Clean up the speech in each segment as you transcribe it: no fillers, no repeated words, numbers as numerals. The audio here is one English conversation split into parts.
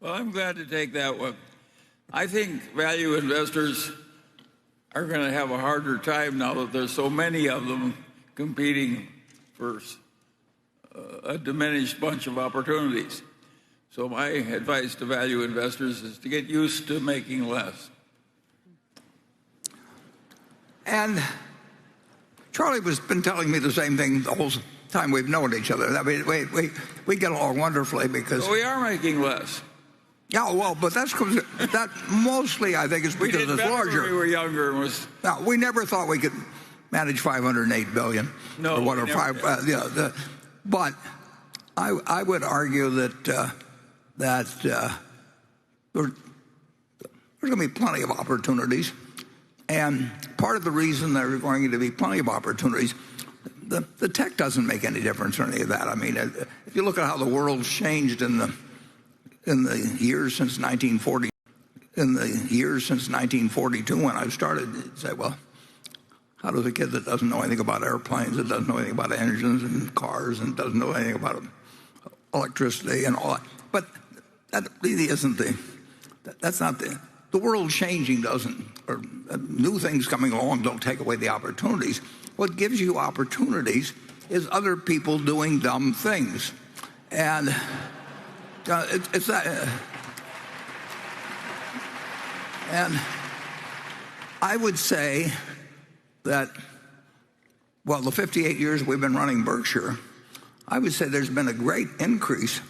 Well, I'm glad to take that one. I think value investors are going to have a harder time now that there's so many of them competing for a diminished bunch of opportunities. So my advice to value investors is to get used to making less. And Charlie has been telling me the same thing the whole time we've known each other. I mean, we get along wonderfully because... Well, we are making less. Yeah, well, but that mostly, I think, is because it's larger. When we were younger. No, we never thought we could manage $508 billion. No, or what, or five. But I would argue that there's going to be plenty of opportunities, and part of the reason there are going to be plenty of opportunities, the tech doesn't make any difference or any of that. I mean, if you look at how the world's changed in the years since 1940, in the years since 1942, when I started, you'd say, well, how does a kid that doesn't know anything about airplanes, that doesn't know anything about engines and cars, and doesn't know anything about electricity and all that? But that really isn't that's not the world changing doesn't, or new things coming along don't take away the opportunities. What gives you opportunities is other people doing dumb things. And it's that. And I would say that, well, the 58 years we've been running Berkshire, I would say there's been a great increase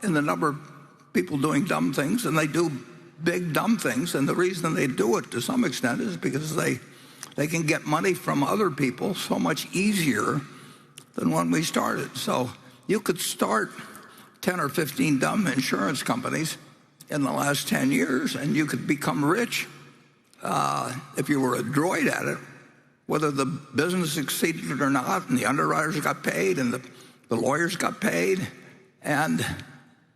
in the number of people doing dumb things, and they do big dumb things. And the reason they do it to some extent is because they can get money from other people so much easier than when we started. So you could start 10 or 15 dumb insurance companies in the last 10 years, and you could become rich if you were adroit at it, whether the business succeeded or not, and the underwriters got paid, and the lawyers got paid. And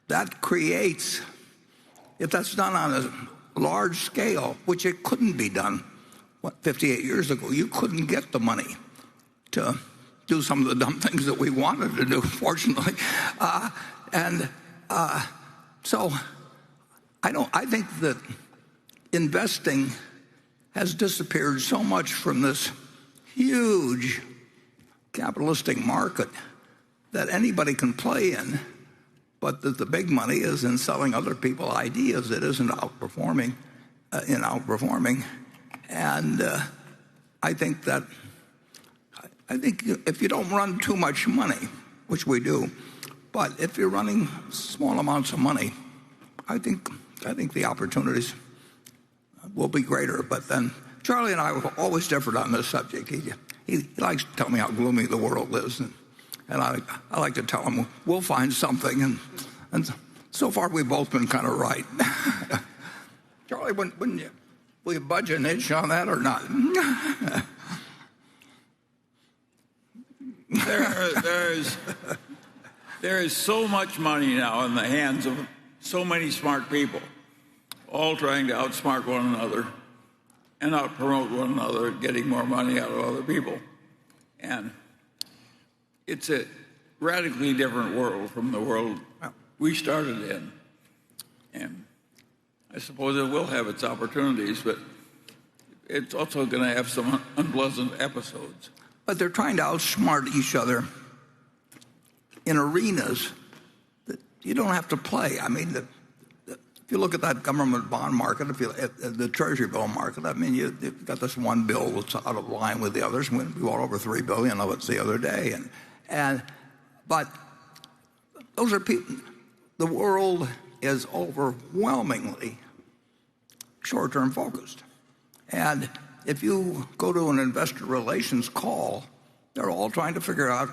that creates, if that's done on a large scale, which it couldn't be done 58 years ago, you couldn't get the money to do some of the dumb things that we wanted to do, fortunately. So I think that investing has disappeared so much from this huge capitalistic market that anybody can play in, but that the big money is in selling other people ideas. It isn't outperforming. And I think if you don't run too much money, which we do, but if you're running small amounts of money, I think the opportunities will be greater. But then Charlie and I have always differed on this subject. He likes to tell me how gloomy the world is, and I like to tell him we'll find something. And so far we've both been kind of right. Charlie, will you budge an inch on that or not? There is so much money now in the hands of so many smart people, all trying to outsmart one another and out-promote one another, getting more money out of other people. And it's a radically different world from the world we started in. And I suppose it will have its opportunities, but it's also going to have some unpleasant episodes. But they're trying to outsmart each other in arenas that you don't have to play. I mean, if you look at that government bond market, the Treasury bill market, I mean, you've got this one bill that's out of line with the others. We bought over $3 billion of it the other day. But those are people. The world is overwhelmingly short-term focused. And if you go to an investor relations call, they're all trying to figure out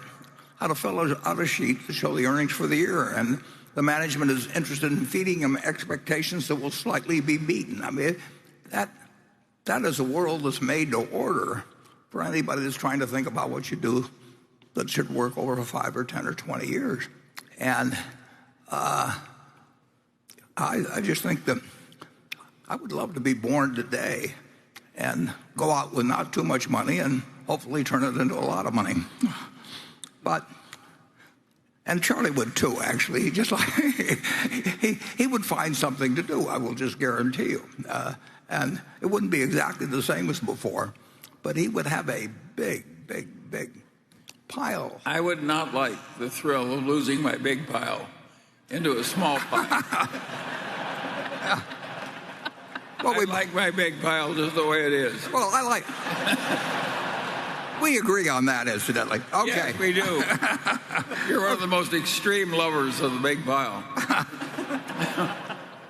how to fill out a sheet to show the earnings for the year. And the management is interested in feeding them expectations that will slightly be beaten. I mean, that is a world that's made to order for anybody that's trying to think about what you do that should work over 5 or 10 or 20 years. And I just think that I would love to be born today and go out with not too much money and hopefully turn it into a lot of money. But And Charlie would too, actually. He just like he would find something to do, I will just guarantee you. And it wouldn't be exactly the same as before, but he would have a big pile. I would not like the thrill of losing my big pile into a small pile. Well, I like my big pile just the way it is. Well, we agree on that, incidentally. Okay. Yes, we do. You're one of the most extreme lovers of the big pile.